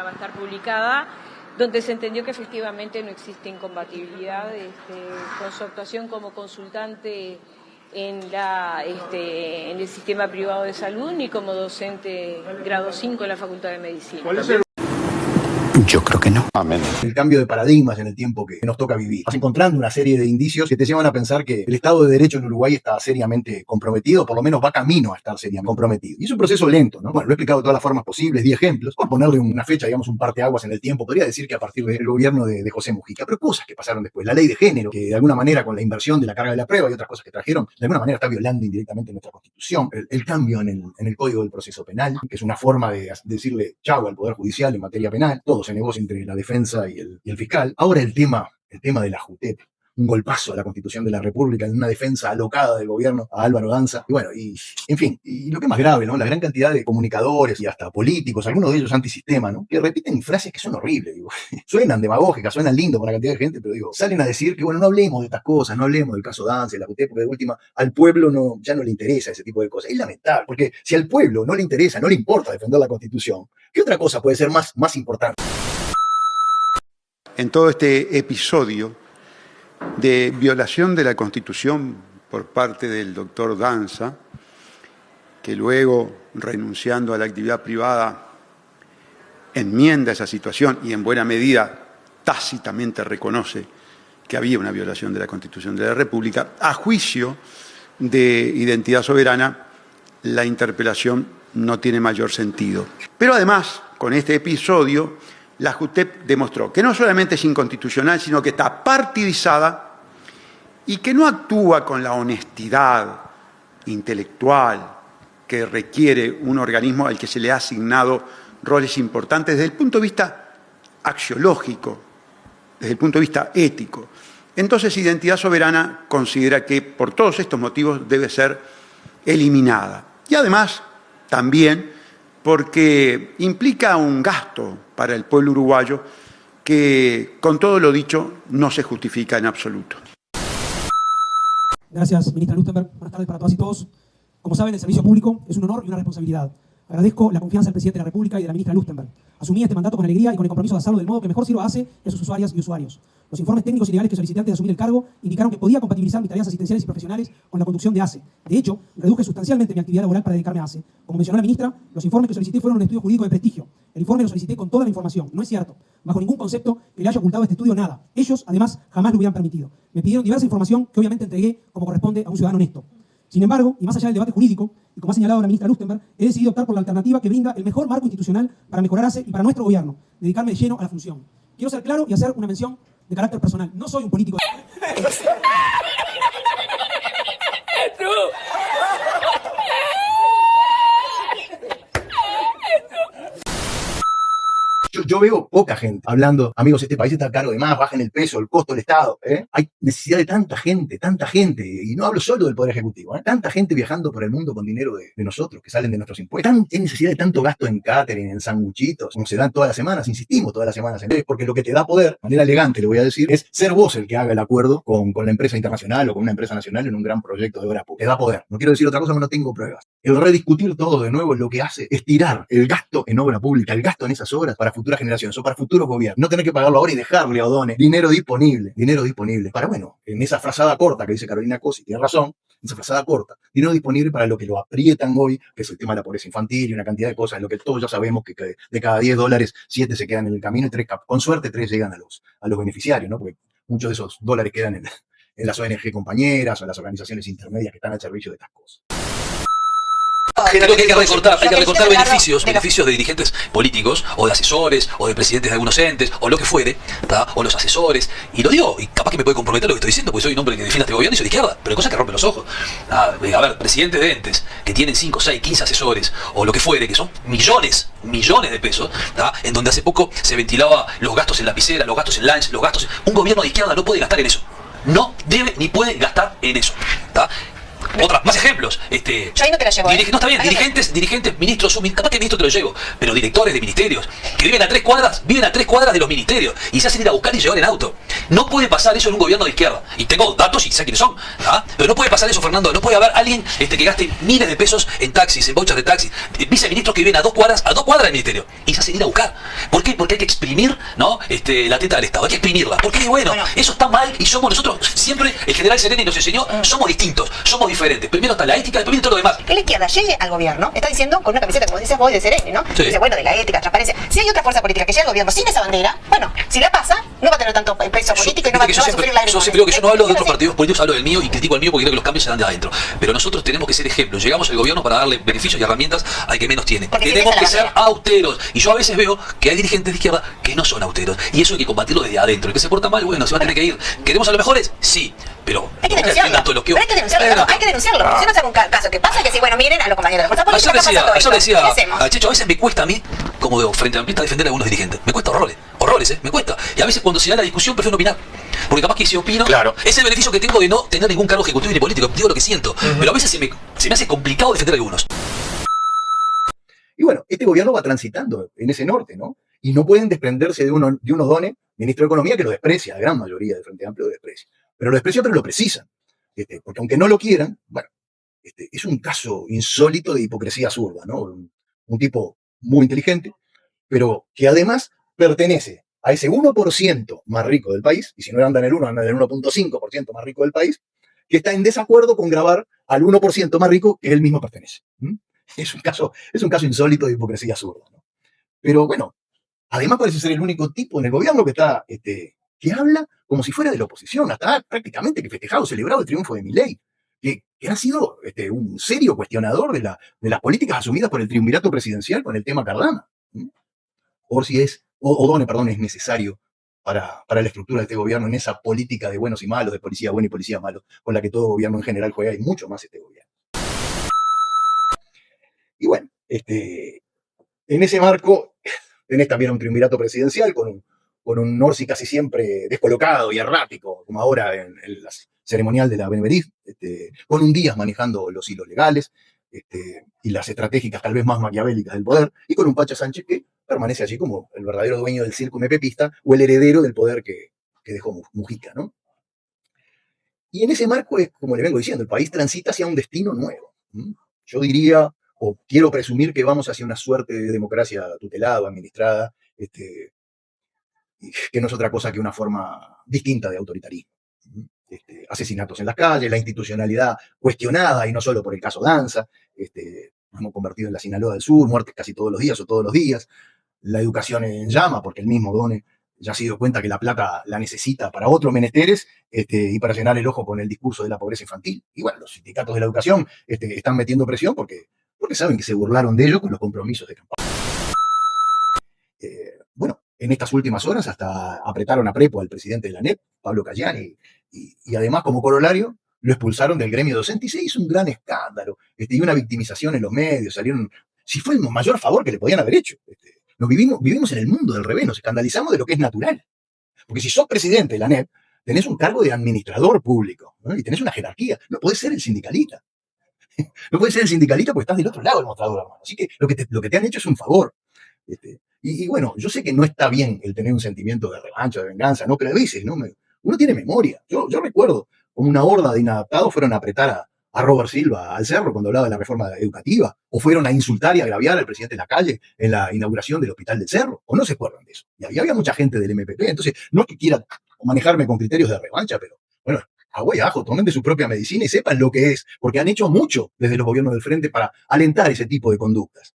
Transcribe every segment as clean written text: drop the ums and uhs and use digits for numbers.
va a estar publicada, donde se entendió que efectivamente no existe incompatibilidad con su actuación como consultante en el sistema privado de salud ni como docente grado 5 en la Facultad de Medicina. Yo creo que no. Amén. El cambio de paradigmas en el tiempo que nos toca vivir. Vas encontrando una serie de indicios que te llevan a pensar que el Estado de Derecho en Uruguay está seriamente comprometido, por lo menos va camino a estar seriamente comprometido. Y es un proceso lento, ¿no? Bueno, lo he explicado de todas las formas posibles, 10 ejemplos. Por ponerle una fecha, digamos, un parteaguas en el tiempo, podría decir que a partir del gobierno de José Mujica. Pero cosas que pasaron después. La ley de género, que de alguna manera con la inversión de la carga de la prueba y otras cosas que trajeron, de alguna manera está violando indirectamente nuestra Constitución. El cambio en el Código del Proceso Penal, que es una forma de decirle chau al Poder Judicial en materia penal. Todo se negocia entre la defensa y el fiscal. Ahora el tema de la JUTEP, un golpazo a la Constitución de la República en una defensa alocada del gobierno a Álvaro Danza. Y bueno, en fin, y lo que es más grave, ¿no? La gran cantidad de comunicadores y hasta políticos, algunos de ellos antisistema, ¿no? Que repiten frases que son horribles, digo. Suenan demagógicas, suenan lindos para la cantidad de gente, pero digo, salen a decir que, bueno, no hablemos de estas cosas, no hablemos del caso Danza y la JUTEP, porque de última al pueblo ya no le interesa ese tipo de cosas. Es lamentable, porque si al pueblo no le interesa, no le importa defender la Constitución, ¿qué otra cosa puede ser más importante? En todo este episodio de violación de la Constitución por parte del doctor Danza, que luego, renunciando a la actividad privada, enmienda esa situación y en buena medida tácitamente reconoce que había una violación de la Constitución de la República, a juicio de Identidad Soberana, la interpelación no tiene mayor sentido. Pero además, con este episodio, la JUTEP demostró que no solamente es inconstitucional, sino que está partidizada y que no actúa con la honestidad intelectual que requiere un organismo al que se le ha asignado roles importantes desde el punto de vista axiológico, desde el punto de vista ético. Entonces, Identidad Soberana considera que por todos estos motivos debe ser eliminada. Y además, también porque implica un gasto para el pueblo uruguayo que, con todo lo dicho, no se justifica en absoluto. Gracias, ministra Lustenberg. Buenas tardes para todas y todos. Como saben, el servicio público es un honor y una responsabilidad. Agradezco la confianza del presidente de la República y de la ministra Lustenberg. Asumí este mandato con alegría y con el compromiso de hacerlo del modo que mejor sirva a ACE y a sus usuarias y usuarios. Los informes técnicos y legales que solicité antes de asumir el cargo indicaron que podía compatibilizar mis tareas asistenciales y profesionales con la conducción de ACE. De hecho, reduje sustancialmente mi actividad laboral para dedicarme a ACE. Como mencionó la ministra, los informes que solicité fueron un estudio jurídico de prestigio. El informe lo solicité con toda la información. No es cierto. Bajo ningún concepto que le haya ocultado a este estudio nada. Ellos, además, jamás lo hubieran permitido. Me pidieron diversa información que obviamente entregué como corresponde a un ciudadano honesto. Sin embargo, y más allá del debate jurídico, y como ha señalado la ministra Lustenberg, he decidido optar por la alternativa que brinda el mejor marco institucional para mejorar ACE y para nuestro gobierno, dedicarme de lleno a la función. Quiero ser claro y hacer una mención de carácter personal. No soy un político... Yo veo poca gente hablando, amigos, este país está caro de más, bajen el peso, el costo del Estado. Hay necesidad de tanta gente, y no hablo solo del Poder Ejecutivo, tanta gente viajando por el mundo con dinero de nosotros, que salen de nuestros impuestos. Hay necesidad de tanto gasto en catering, en sanguchitos, como se dan todas las semanas, insistimos todas las semanas, porque lo que te da poder, de manera elegante le voy a decir, es ser vos el que haga el acuerdo con la empresa internacional o con una empresa nacional en un gran proyecto de obra pública. Te da poder. No quiero decir otra cosa, porque no tengo pruebas. El rediscutir todo de nuevo lo que hace es tirar el gasto en obra pública, el gasto en esas obras para futuras generaciones o para futuros gobiernos. No tener que pagarlo ahora y dejarle a O'Donnell dinero disponible para, bueno, en esa frazada corta que dice Carolina Cosi, tiene razón, esa frazada corta, dinero disponible para lo que lo aprietan hoy, que es el tema de la pobreza infantil y una cantidad de cosas, en lo que todos ya sabemos que de cada $10, 7 se quedan en el camino y 3, con suerte, 3 llegan a los beneficiarios, ¿no? Porque muchos de esos dólares quedan en las ONG compañeras o en las organizaciones intermedias que están al servicio de estas cosas. Creo que hay que recortar beneficios de dirigentes políticos, o de asesores, o de presidentes de algunos entes, o lo que fuere, ¿tá? O los asesores, y lo digo, y capaz que me puede comprometer lo que estoy diciendo, porque soy un hombre que defiende a este gobierno y soy de izquierda, pero hay cosas que rompen los ojos. A ver, presidentes de entes que tienen 5, 6, 15 asesores, o lo que fuere, que son millones de pesos, ¿tá? En donde hace poco se ventilaba los gastos en lapicera, los gastos en lunch, los gastos... Un gobierno de izquierda no puede gastar en eso. No debe ni puede gastar en eso, ¿tá? Otra, más más ejemplos. Yo ahí no te la llevo. No, está bien, dirigentes, ministros, capaz que ministro te lo llevo, pero directores de ministerios que viven a 3 cuadras de los ministerios y se hacen ir a buscar y llevar en auto. No puede pasar eso en un gobierno de izquierda. Y tengo datos y sé quiénes son, ¿ah? Pero no puede pasar eso, Fernando. No puede haber alguien que gaste miles de pesos en taxis, en vouchers de taxis, viceministros que viven a 2 cuadras del ministerio y se hacen ir a buscar. ¿Por qué? Porque hay que exprimir, ¿no? La teta del Estado, hay que exprimirla. Porque bueno, eso está mal y somos nosotros, siempre el general Sereni nos enseñó, somos distintos, somos diferentes. Primero está la ética, después viene todo lo demás. Que la izquierda llegue al gobierno, está diciendo con una camiseta, como dices vos, de Sereni, ¿no? Sí. Dice, bueno, de la ética, transparencia. Si hay otra fuerza política que llegue al gobierno sin esa bandera, bueno, si la pasa, no va a tener tanto peso político y no va a sufrir la Yo siempre digo que yo no hablo de otros partidos políticos, hablo del mío y critico al mío porque creo que los cambios se dan de adentro. Pero nosotros tenemos que ser ejemplos. Llegamos al gobierno para darle beneficios y herramientas al que menos tiene. Porque tenemos que ser austeros. Y yo a veces veo que hay dirigentes de izquierda que no son austeros. Y eso hay que combatirlo desde adentro. El que se porta mal, bueno, se va a tener que ir. ¿Queremos a los mejores? Sí. Pero hay que denunciarlo. Pero hay que denunciarlo. Hay que denunciarlo. Porque si no es algún caso que pasa, que sí, bueno, miren a los compañeros de la fuerza política. Yo decía a Checho, a veces me cuesta a mí, como frente a amplista, defender a algunos dirigentes. Me cuesta horrores, me cuesta. Y a veces cuando se da la discusión prefiero no opinar. Porque capaz que si opino, claro, es el beneficio que tengo de no tener ningún cargo ejecutivo ni político. Digo lo que siento. Pero a veces se me hace complicado defender a algunos. Y bueno, este gobierno va transitando en ese norte, ¿no? Y no pueden desprenderse de unos dones, ministro de Economía, que lo desprecia, la gran mayoría del Frente Amplio lo desprecia. Pero lo desprecia, pero lo precisan. Porque aunque no lo quieran, bueno, es un caso insólito de hipocresía zurda, ¿no? Un tipo muy inteligente, pero que además pertenece a ese 1% más rico del país, y si no andan en el 1, andan en el 1.5% más rico del país, que está en desacuerdo con grabar al 1% más rico que él mismo pertenece. Es un caso insólito de hipocresía zurda, ¿no? Pero bueno, además parece ser el único tipo en el gobierno que está, que habla como si fuera de la oposición, hasta prácticamente que festejado, celebrado el triunfo de Milei, que ha sido un serio cuestionador de las políticas asumidas por el triunvirato presidencial con el tema Cardama. O'Donnell, es necesario para la estructura de este gobierno en esa política de buenos y malos, de policía bueno y policía malo, con la que todo gobierno en general juega y mucho más este gobierno. Y bueno, en ese marco tenés también un triunvirato presidencial con un Orsi casi siempre descolocado y errático, como ahora en la ceremonial de la Beneverit, con un Díaz manejando los hilos legales y las estratégicas tal vez más maquiavélicas del poder, y con un Pacha Sánchez que permanece allí como el verdadero dueño del circo mepepista o el heredero del poder que dejó Mujica, ¿no? Y en ese marco es, como le vengo diciendo, el país transita hacia un destino nuevo. Yo diría, o quiero presumir que vamos hacia una suerte de democracia tutelada o administrada, que no es otra cosa que una forma distinta de autoritarismo. Asesinatos en las calles, la institucionalidad cuestionada, y no solo por el caso Danza, nos hemos convertido en la Sinaloa del Sur, muertes casi todos los días o todos los días, la educación en llama, porque el mismo Done ya se dio cuenta que la plata la necesita para otros menesteres y para llenar el ojo con el discurso de la pobreza infantil. Y bueno, los sindicatos de la educación están metiendo presión porque saben que se burlaron de ellos con los compromisos de campaña. Bueno, en estas últimas horas hasta apretaron a prepo al presidente de la ANEP, Pablo Cayani, y además como corolario lo expulsaron del gremio docente y se hizo un gran escándalo y una victimización en los medios. Salieron, si fue el mayor favor que le podían haber hecho. Vivimos en el mundo del revés, nos escandalizamos de lo que es natural. Porque si sos presidente de la ANEP, tenés un cargo de administrador público, ¿no? Y tenés una jerarquía. No podés ser el sindicalista. No podés ser el sindicalista porque estás del otro lado del mostrador, hermano. Así que lo que te han hecho es un favor. Y bueno, yo sé que no está bien el tener un sentimiento de revancha, de venganza, ¿no? Pero a veces, ¿no? Uno tiene memoria. Yo recuerdo como una horda de inadaptados fueron a apretar a Robert Silva al cerro cuando hablaba de la reforma educativa, o fueron a insultar y agraviar al presidente de la calle en la inauguración del Hospital del Cerro, o no se acuerdan de eso. Y había mucha gente del MPP, entonces no es que quiera manejarme con criterios de revancha, pero bueno, agua y ajo, tomen de su propia medicina y sepan lo que es, porque han hecho mucho desde los gobiernos del frente para alentar ese tipo de conductas.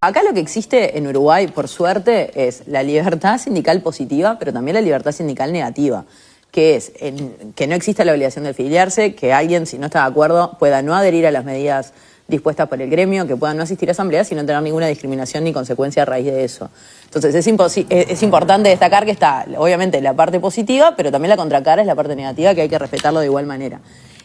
Acá lo que existe en Uruguay, por suerte, es la libertad sindical positiva, pero también la libertad sindical negativa, que es que no exista la obligación de afiliarse, que alguien, si no está de acuerdo, pueda no adherir a las medidas dispuestas por el gremio, que pueda no asistir a asambleas y no tener ninguna discriminación ni consecuencia a raíz de eso. Entonces es importante destacar que está, obviamente, la parte positiva, pero también la contracara es la parte negativa, que hay que respetarlo de igual manera.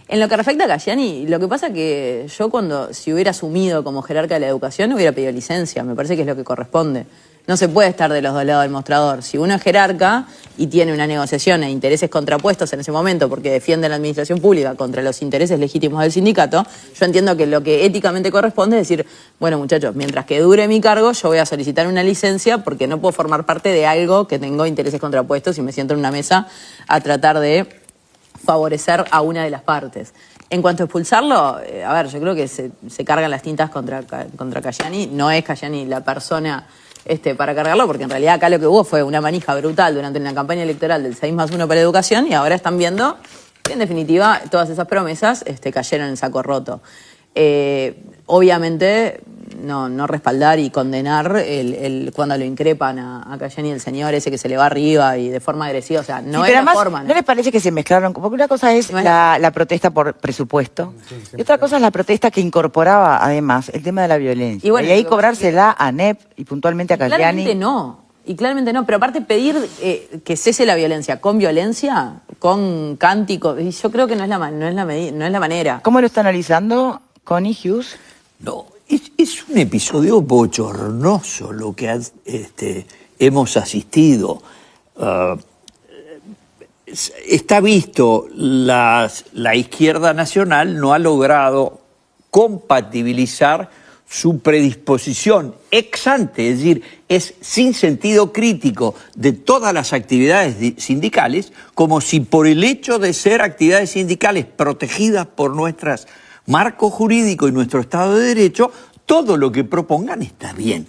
En lo que respecta a Cayani, lo que pasa que yo si hubiera asumido como jerarca de la educación, hubiera pedido licencia, me parece que es lo que corresponde. no se puede estar de los dos lados del mostrador. Si uno es jerarca y tiene una negociación e intereses contrapuestos en ese momento porque defiende la administración pública contra los intereses legítimos del sindicato, yo entiendo que lo que éticamente corresponde es decir, bueno muchachos, mientras que dure mi cargo yo voy a solicitar una licencia porque no puedo formar parte de algo que tengo intereses contrapuestos y me siento en una mesa a tratar de favorecer a una de las partes. En cuanto a expulsarlo, a ver, yo creo que se cargan las tintas contra Cayani. No es Cayani la persona para cargarlo, porque en realidad acá lo que hubo fue una manija brutal durante la campaña electoral del 6+1 para educación y ahora están viendo que en definitiva todas esas promesas cayeron en saco roto. Obviamente no respaldar y condenar cuando lo increpan a Cayani, el señor ese que se le va arriba y de forma agresiva, o sea, no es la forma. ¿No les parece que se mezclaron? Porque una cosa es la protesta por presupuesto y otra cosa es la protesta que incorporaba además el tema de la violencia. Y, bueno, y ahí cobrársela a NEP y puntualmente a Cayani. Claramente no, pero aparte pedir que cese la violencia con cánticos, y yo creo que no es la manera. ¿Cómo lo está analizando Connie Hughes? No, es un episodio bochornoso lo que hemos asistido. Está visto, la izquierda nacional no ha logrado compatibilizar su predisposición ex ante, es decir, es sin sentido crítico de todas las actividades sindicales, como si por el hecho de ser actividades sindicales protegidas por nuestros marco jurídico y nuestro Estado de Derecho, todo lo que propongan está bien.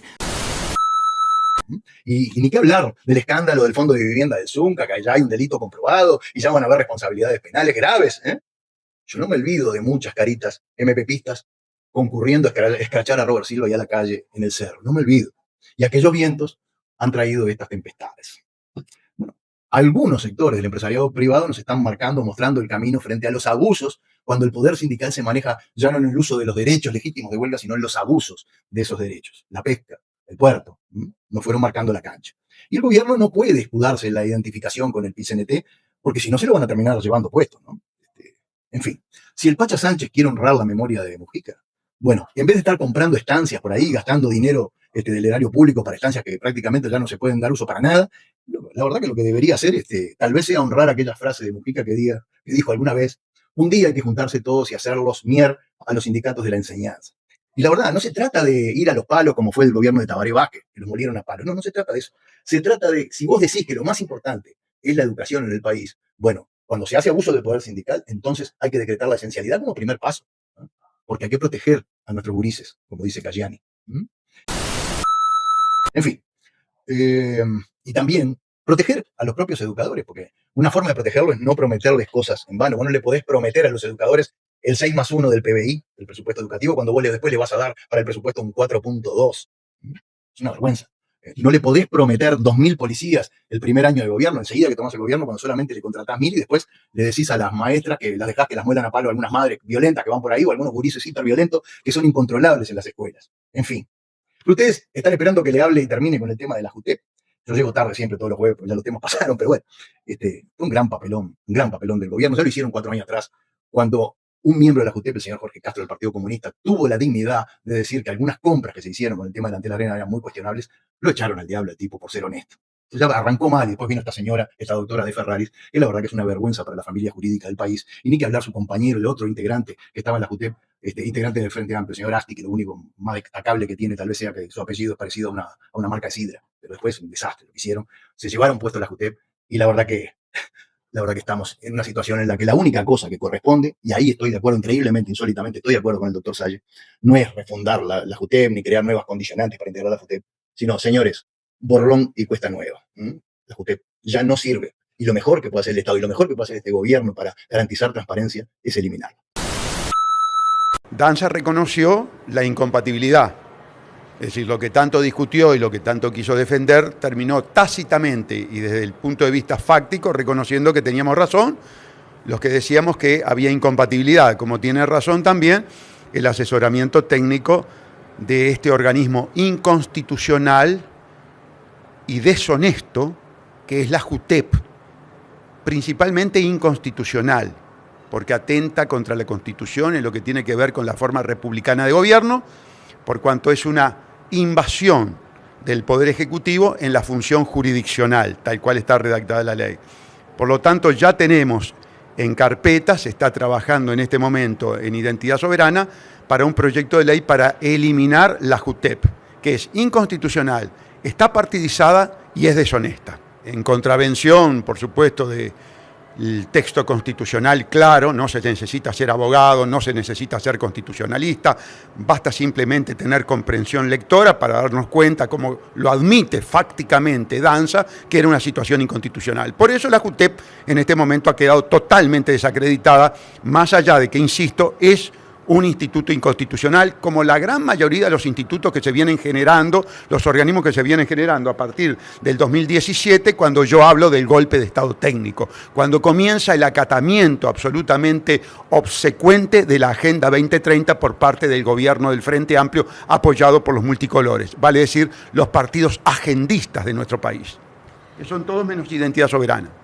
Y ni qué hablar del escándalo del Fondo de Vivienda del Zunca, que ya hay un delito comprobado y ya van a haber responsabilidades penales graves. Yo no me olvido de muchas caritas MPPistas concurriendo a escrachar a Robert Silva y a la calle en el cerro. No me olvido. Y aquellos vientos han traído estas tempestades. Bueno, algunos sectores del empresariado privado nos están mostrando el camino frente a los abusos cuando el poder sindical se maneja ya no en el uso de los derechos legítimos de huelga, sino en los abusos de esos derechos. La pesca, el puerto, nos fueron marcando la cancha. Y el gobierno no puede escudarse en la identificación con el PICNT, porque si no se lo van a terminar llevando puesto, ¿no? En fin, si el Pacha Sánchez quiere honrar la memoria de Mujica, bueno, en vez de estar comprando estancias por ahí, gastando dinero del erario público para estancias que prácticamente ya no se pueden dar uso para nada, la verdad que lo que debería hacer tal vez sea honrar aquella frase de Mujica que dijo alguna vez: un día hay que juntarse todos y hacerlos mier a los sindicatos de la enseñanza. Y la verdad, no se trata de ir a los palos como fue el gobierno de Tabaré Vázquez, que los molieron a palos. No se trata de eso. Se trata de, si vos decís que lo más importante es la educación en el país, bueno, cuando se hace abuso del poder sindical, entonces hay que decretar la esencialidad como primer paso, ¿no? Porque hay que proteger a nuestros gurises, como dice Cayani. En fin, y también proteger a los propios educadores, porque una forma de protegerlos es no prometerles cosas en vano. Vos no le podés prometer a los educadores el 6+1 del PBI, del presupuesto educativo, cuando vos después le vas a dar para el presupuesto un 4.2. Es una vergüenza. No le podés prometer 2.000 policías el primer año de gobierno, enseguida que tomás el gobierno, cuando solamente le contratás 1.000 y después le decís a las maestras que las dejás que las muelan a palo a algunas madres violentas que van por ahí o algunos gurises hiperviolentos que son incontrolables en las escuelas. En fin. Ustedes están esperando que le hable y termine con el tema de la JUTEP. Yo llego tarde siempre todos los jueves, porque ya los temas pasaron, pero bueno, fue un gran papelón del gobierno. Ya lo hicieron 4 años atrás, cuando un miembro de la JUTEP, el señor Jorge Castro del Partido Comunista, tuvo la dignidad de decir que algunas compras que se hicieron con el tema de la Antel Arena eran muy cuestionables. Lo echaron al diablo al tipo por ser honesto. Ya arrancó mal y después vino esta señora, esta doctora de Ferraris, que la verdad que es una vergüenza para la familia jurídica del país. Y ni que hablar su compañero, el otro integrante que estaba en la JUTEP, integrante del Frente Amplio, el señor Asti, que lo único más destacable que tiene tal vez sea que su apellido es parecido a una marca de sidra. Pero después un desastre lo que hicieron. Se llevaron puesto la JUTEP y la verdad que estamos en una situación en la que la única cosa que corresponde, y ahí estoy de acuerdo, increíblemente, insólitamente, estoy de acuerdo con el doctor Salle, no es refundar la JUTEP ni crear nuevas condicionantes para integrar la JUTEP, sino, señores, borrón y cuesta nueva. La JUTEP ya no sirve. Y lo mejor que puede hacer el Estado y lo mejor que puede hacer este gobierno para garantizar transparencia es eliminarla. Danza reconoció la incompatibilidad. Es decir, lo que tanto discutió y lo que tanto quiso defender terminó tácitamente y desde el punto de vista fáctico reconociendo que teníamos razón los que decíamos que había incompatibilidad, como tiene razón también el asesoramiento técnico de este organismo inconstitucional y deshonesto que es la JUTEP, principalmente inconstitucional, porque atenta contra la Constitución en lo que tiene que ver con la forma republicana de gobierno, por cuanto es una invasión del Poder Ejecutivo en la función jurisdiccional, tal cual está redactada la ley. Por lo tanto, ya tenemos en carpeta, se está trabajando en este momento en Identidad Soberana, para un proyecto de ley para eliminar la JUTEP, que es inconstitucional, está partidizada y es deshonesta. En contravención, por supuesto, del texto constitucional claro, no se necesita ser abogado, no se necesita ser constitucionalista, basta simplemente tener comprensión lectora para darnos cuenta, como lo admite fácticamente Danza, que era una situación inconstitucional. Por eso la JUTEP en este momento ha quedado totalmente desacreditada, más allá de que, insisto, es un instituto inconstitucional, como la gran mayoría de los institutos que se vienen generando, los organismos que se vienen generando a partir del 2017, cuando yo hablo del golpe de Estado técnico, cuando comienza el acatamiento absolutamente obsecuente de la Agenda 2030 por parte del gobierno del Frente Amplio, apoyado por los multicolores, vale decir, los partidos agendistas de nuestro país, que son todos menos Identidad Soberana.